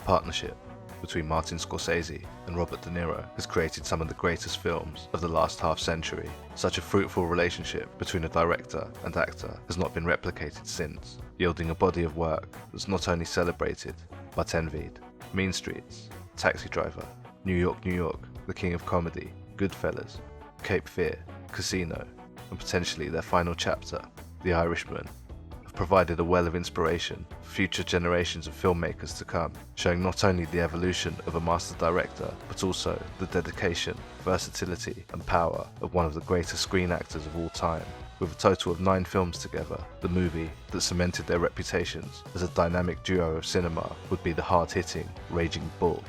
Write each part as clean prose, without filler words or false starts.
partnership between Martin Scorsese and Robert De Niro has created some of the greatest films of the last half-century. Such a fruitful relationship between a director and actor has not been replicated since, yielding a body of work that's not only celebrated but envied. Mean Streets, Taxi Driver, New York, New York, The King of Comedy, Goodfellas, Cape Fear, Casino, and potentially their final chapter, The Irishman, have provided a well of inspiration for future generations of filmmakers to come, showing not only the evolution of a master director, but also the dedication, versatility, and power of one of the greatest screen actors of all time. With a total of 9 films together, the movie that cemented their reputations as a dynamic duo of cinema would be the hard-hitting Raging Bull.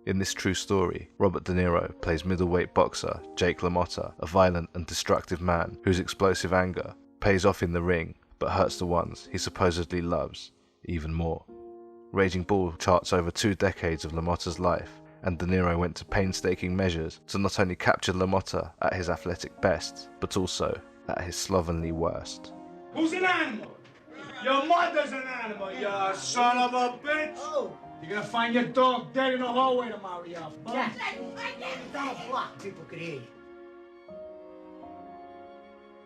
In this true story, Robert De Niro plays middleweight boxer Jake LaMotta, a violent and destructive man whose explosive anger pays off in the ring but hurts the ones he supposedly loves even more. Raging Bull charts over 2 decades of LaMotta's life, and De Niro went to painstaking measures to not only capture LaMotta at his athletic best, but also at his slovenly worst. Who's an animal? Your mother's an animal, you son of a bitch! Oh. You're gonna find your dog dead in the hallway tomorrow, you bum. Yeah. Down the block, people could hear you.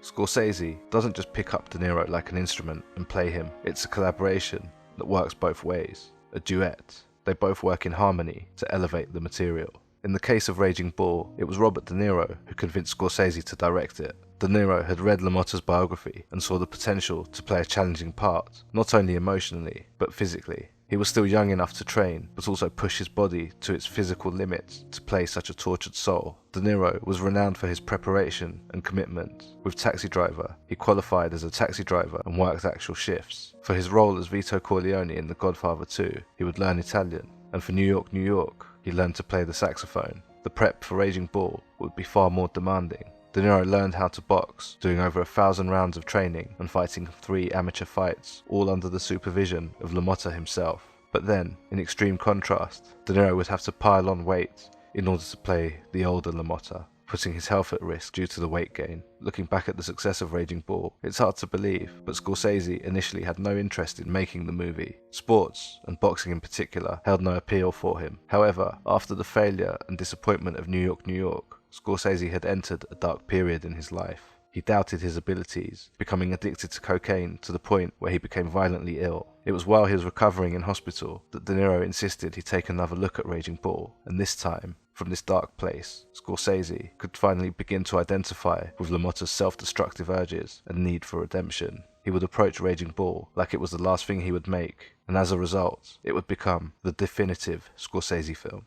Scorsese doesn't just pick up De Niro like an instrument and play him. It's a collaboration that works both ways, a duet. They both work in harmony to elevate the material. In the case of Raging Bull, it was Robert De Niro who convinced Scorsese to direct it. De Niro had read LaMotta's biography and saw the potential to play a challenging part, not only emotionally, but physically. He was still young enough to train, but also push his body to its physical limits to play such a tortured soul. De Niro was renowned for his preparation and commitment. With Taxi Driver, he qualified as a taxi driver and worked actual shifts. For his role as Vito Corleone in The Godfather 2, he would learn Italian, and for New York, New York, he learned to play the saxophone. The prep for Raging Bull would be far more demanding. De Niro learned how to box, doing over 1,000 rounds of training and fighting 3 amateur fights, all under the supervision of LaMotta himself. But then, in extreme contrast, De Niro would have to pile on weight in order to play the older LaMotta, putting his health at risk due to the weight gain. Looking back at the success of Raging Bull, it's hard to believe, but Scorsese initially had no interest in making the movie. Sports, and boxing in particular, held no appeal for him. However, after the failure and disappointment of New York, New York, Scorsese had entered a dark period in his life. He doubted his abilities, becoming addicted to cocaine to the point where he became violently ill. It was while he was recovering in hospital that De Niro insisted he take another look at Raging Bull, and this time, from this dark place, Scorsese could finally begin to identify with LaMotta's self-destructive urges and need for redemption. He would approach Raging Bull like it was the last thing he would make, and as a result, it would become the definitive Scorsese film.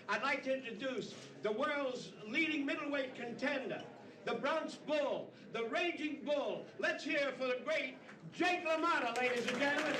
I'd like to introduce the world's leading middleweight contender, the Bronx Bull, the Raging Bull. Let's hear for the great Jake LaMotta, ladies and gentlemen.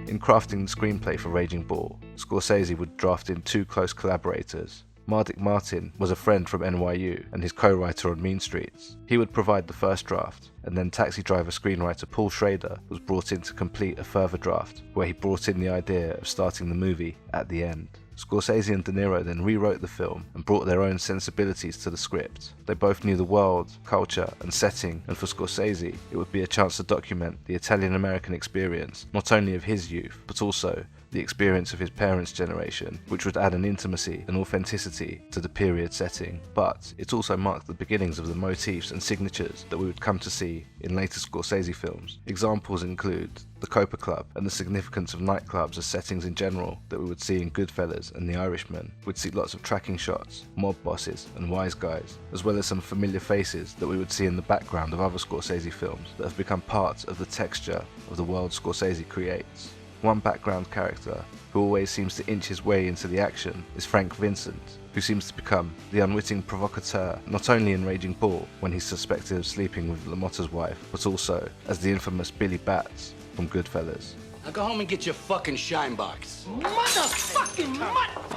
In crafting the screenplay for Raging Bull, Scorsese would draft in 2 close collaborators. Martin was a friend from NYU and his co-writer on Mean Streets. He would provide the first draft, and then Taxi Driver screenwriter Paul Schrader was brought in to complete a further draft, where he brought in the idea of starting the movie at the end. Scorsese and De Niro then rewrote the film and brought their own sensibilities to the script. They both knew the world, culture, and setting, and for Scorsese, it would be a chance to document the Italian-American experience, not only of his youth, but also the experience of his parents' generation, which would add an intimacy and authenticity to the period setting. But it also marked the beginnings of the motifs and signatures that we would come to see in later Scorsese films. Examples include the Copa Club and the significance of nightclubs as settings in general that we would see in Goodfellas and The Irishman. We'd see lots of tracking shots, mob bosses and wise guys, as well as some familiar faces that we would see in the background of other Scorsese films that have become part of the texture of the world Scorsese creates. One background character who always seems to inch his way into the action is Frank Vincent, who seems to become the unwitting provocateur not only in Raging Bull when he's suspected of sleeping with LaMotta's wife, but also as the infamous Billy Bats from Goodfellas. Now go home and get your fucking shine box. Motherfucking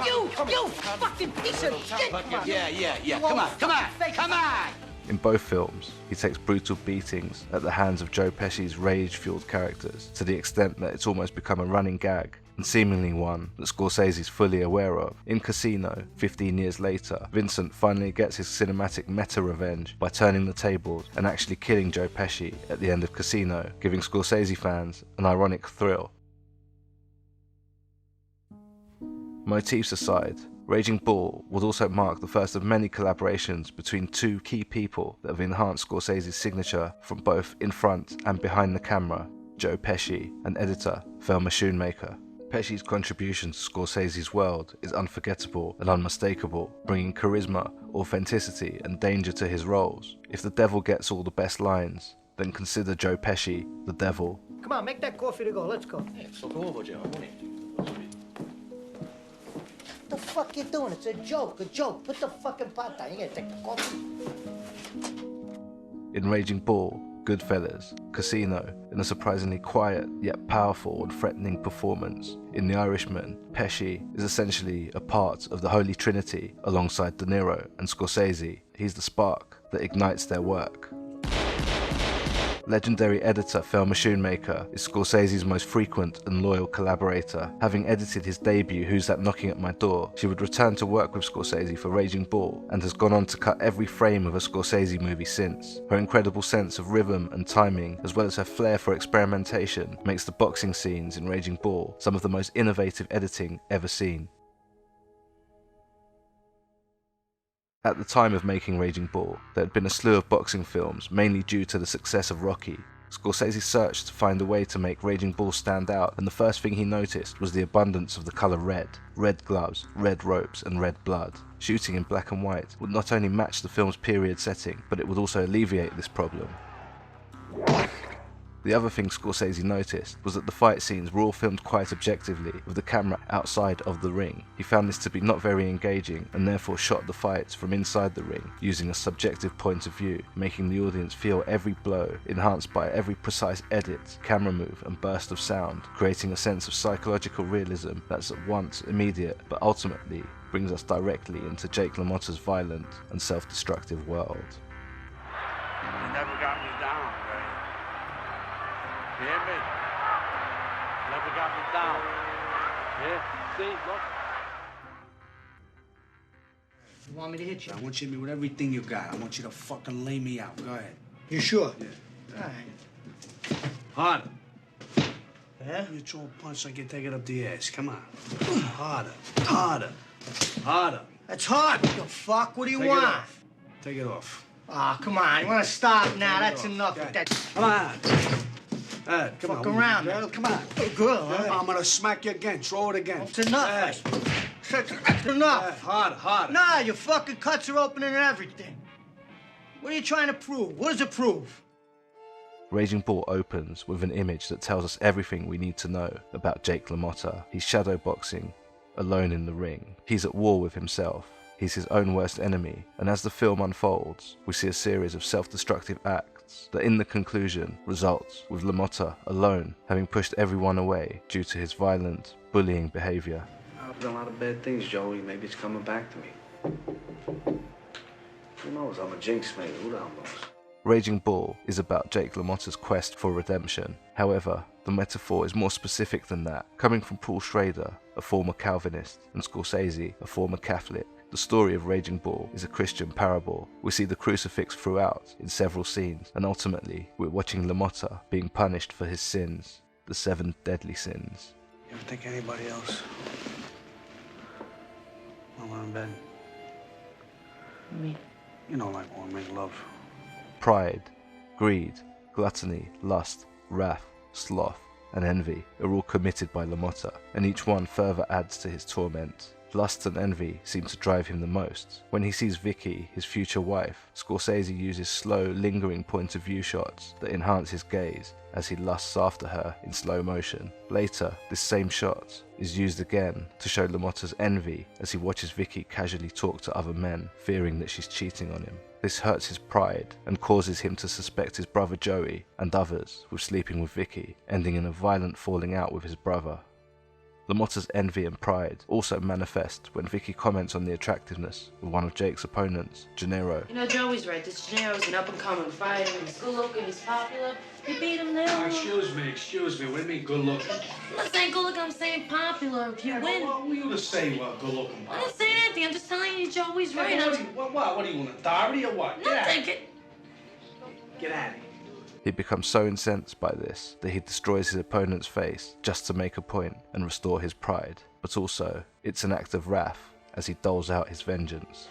you fucking piece of shit! Yeah. Come on! In both films, he takes brutal beatings at the hands of Joe Pesci's rage-fueled characters, to the extent that it's almost become a running gag and seemingly one that Scorsese's fully aware of. In Casino, 15 years later, Vincent finally gets his cinematic meta-revenge by turning the tables and actually killing Joe Pesci at the end of Casino, giving Scorsese fans an ironic thrill. Motifs aside, Raging Bull would also mark the first of many collaborations between two key people that have enhanced Scorsese's signature from both in front and behind the camera, Joe Pesci and editor Thelma Schoonmaker. Pesci's contribution to Scorsese's world is unforgettable and unmistakable, bringing charisma, authenticity and danger to his roles. If the devil gets all the best lines, then consider Joe Pesci the devil. Come on, make that coffee to go. Let's go. What the fuck you doing? It's a joke, Put the fucking pot down. You gotta take the coffee. In Raging Bull, Goodfellas, Casino, in a surprisingly quiet yet powerful and threatening performance. In The Irishman, Pesci is essentially a part of the Holy Trinity alongside DeNiro and Scorsese. He's the spark that ignites their work. Legendary editor Thelma Schoonmaker is Scorsese's most frequent and loyal collaborator. Having edited his debut Who's That Knocking at My Door, she would return to work with Scorsese for Raging Bull and has gone on to cut every frame of a Scorsese movie since. Her incredible sense of rhythm and timing, as well as her flair for experimentation, makes the boxing scenes in Raging Bull some of the most innovative editing ever seen. At the time of making Raging Bull, there had been a slew of boxing films, mainly due to the success of Rocky. Scorsese searched to find a way to make Raging Bull stand out, and the first thing he noticed was the abundance of the colour red. Red gloves, red ropes, and red blood. Shooting in black and white would not only match the film's period setting, but it would also alleviate this problem. The other thing Scorsese noticed was that the fight scenes were all filmed quite objectively, with the camera outside of the ring. He found this to be not very engaging, and therefore shot the fights from inside the ring, using a subjective point of view, making the audience feel every blow, enhanced by every precise edit, camera move, and burst of sound, creating a sense of psychological realism that's at once immediate, but ultimately brings us directly into Jake LaMotta's violent and self-destructive world. You never got me down, right? You hear me? Never got me down. Yeah? See? Look. You want me to hit you? I want you to hit me with everything you got. I want you to fucking lay me out. Go ahead. You sure? Yeah. All right. Harder. Yeah? You throw a punch like you take it up the ass. Come on. Harder. Harder. Harder. That's hard. What the fuck? What do you want? Take it off. Ah, come on. You want to stop now? That's enough with that. Come on. Come Fuck on. around, girl. man. Come on. Oh, girl, huh? I'm gonna smack you again. Throw it again. It's enough. That's enough. Harder, harder. Nah, your fucking cuts are opening and everything. What are you trying to prove? What does it prove? Raging Bull opens with an image that tells us everything we need to know about Jake LaMotta. He's shadowboxing, alone in the ring. He's at war with himself. He's his own worst enemy, and as the film unfolds, we see a series of self-destructive acts that in the conclusion results with LaMotta alone, having pushed everyone away due to his violent, bullying behavior. I've done a lot of bad things, Joey. Maybe it's coming back to me. Who knows? I'm a jinx, maybe. Who the hell knows? Raging Bull is about Jake LaMotta's quest for redemption. However, the metaphor is more specific than that. Coming from Paul Schrader, a former Calvinist, and Scorsese, a former Catholic, the story of Raging Bull is a Christian parable. We see the crucifix throughout in several scenes, and ultimately we're watching LaMotta being punished for his sins, the 7 deadly sins. You ever think anybody else? While we're in bed. Me? You know, like when we make love. Pride, greed, gluttony, lust, wrath, sloth, and envy are all committed by LaMotta, and each one further adds to his torment. Lust and envy seem to drive him the most. When he sees Vicky, his future wife, Scorsese uses slow, lingering point-of-view shots that enhance his gaze as he lusts after her in slow motion. Later, this same shot is used again to show LaMotta's envy as he watches Vicky casually talk to other men, fearing that she's cheating on him. This hurts his pride and causes him to suspect his brother Joey and others with sleeping with Vicky, ending in a violent falling out with his brother. LaMotta's envy and pride also manifest when Vicky comments on the attractiveness of one of Jake's opponents, DeNiro. You know, Joey's right. This DeNiro's an up-and-coming fighter. He's good looking, he's popular. You beat him now. Excuse me. What do you mean good looking? I'm not saying good looking, I'm saying popular. If you win. What were you to say good looking? I'm not saying anything, I'm just telling you Joey's right. What are you, an authority or what? Nothing. Get out of here. He becomes so incensed by this that he destroys his opponent's face just to make a point and restore his pride. But also, it's an act of wrath as he doles out his vengeance.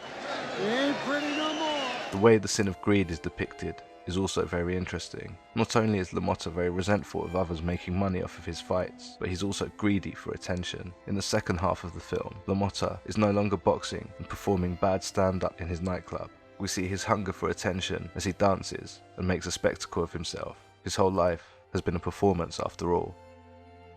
Ain't pretty no more. The way the sin of greed is depicted is also very interesting. Not only is LaMotta very resentful of others making money off of his fights, but he's also greedy for attention. In the second half of the film, LaMotta is no longer boxing and performing bad stand-up in his nightclub. We see his hunger for attention as he dances and makes a spectacle of himself. His whole life has been a performance after all.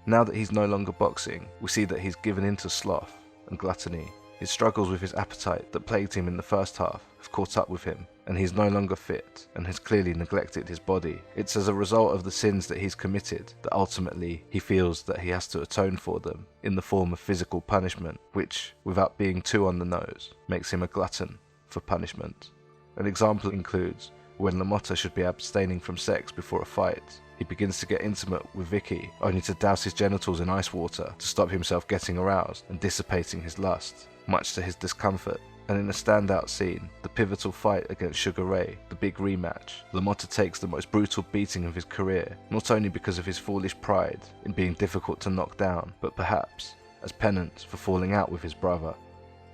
Now that he's no longer boxing, we see that he's given into sloth and gluttony. His struggles with his appetite that plagued him in the first half have caught up with him, and he's no longer fit and has clearly neglected his body. It's as a result of the sins that he's committed that ultimately he feels that he has to atone for them in the form of physical punishment, which, without being too on the nose, makes him a glutton for punishment. An example includes when LaMotta should be abstaining from sex before a fight. He begins to get intimate with Vicky, only to douse his genitals in ice water to stop himself getting aroused and dissipating his lust, much to his discomfort. And in a standout scene, the pivotal fight against Sugar Ray, the big rematch, LaMotta takes the most brutal beating of his career, not only because of his foolish pride in being difficult to knock down, but perhaps as penance for falling out with his brother.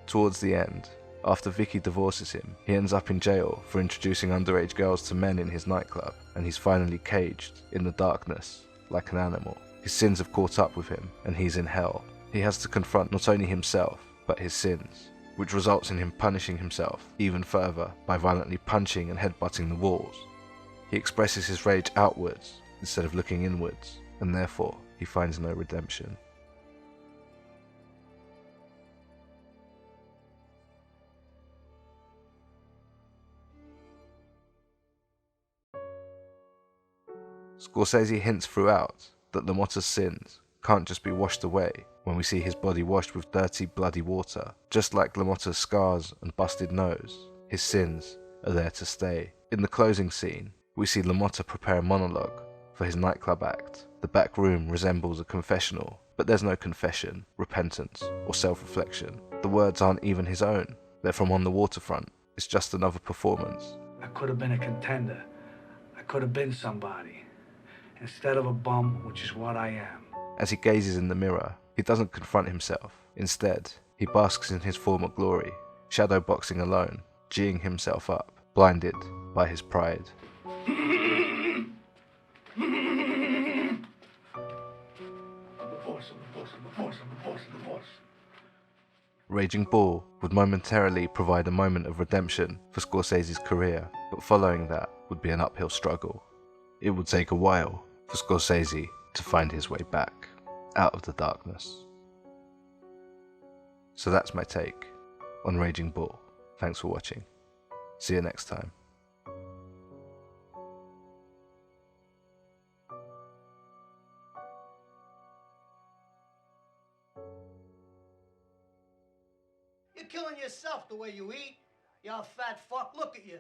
Towards the end, after Vicky divorces him, he ends up in jail for introducing underage girls to men in his nightclub, and he's finally caged in the darkness like an animal. His sins have caught up with him, and he's in hell. He has to confront not only himself, but his sins, which results in him punishing himself even further by violently punching and headbutting the walls. He expresses his rage outwards instead of looking inwards, and therefore he finds no redemption. Scorsese hints throughout that LaMotta's sins can't just be washed away when we see his body washed with dirty, bloody water. Just like LaMotta's scars and busted nose, his sins are there to stay. In the closing scene, we see LaMotta prepare a monologue for his nightclub act. The back room resembles a confessional, but there's no confession, repentance, or self-reflection. The words aren't even his own. They're from On the Waterfront. It's just another performance. I could have been a contender. I could have been somebody. Instead of a bum, which is what I am. As he gazes in the mirror, he doesn't confront himself. Instead, he basks in his former glory, shadow boxing alone, geeing himself up, blinded by his pride. Raging Bull would momentarily provide a moment of redemption for Scorsese's career, but following that would be an uphill struggle. It would take a while for Scorsese to find his way back out of the darkness. So that's my take on Raging Bull. Thanks for watching. See you next time. You're killing yourself the way you eat. You fat fuck. Look at you.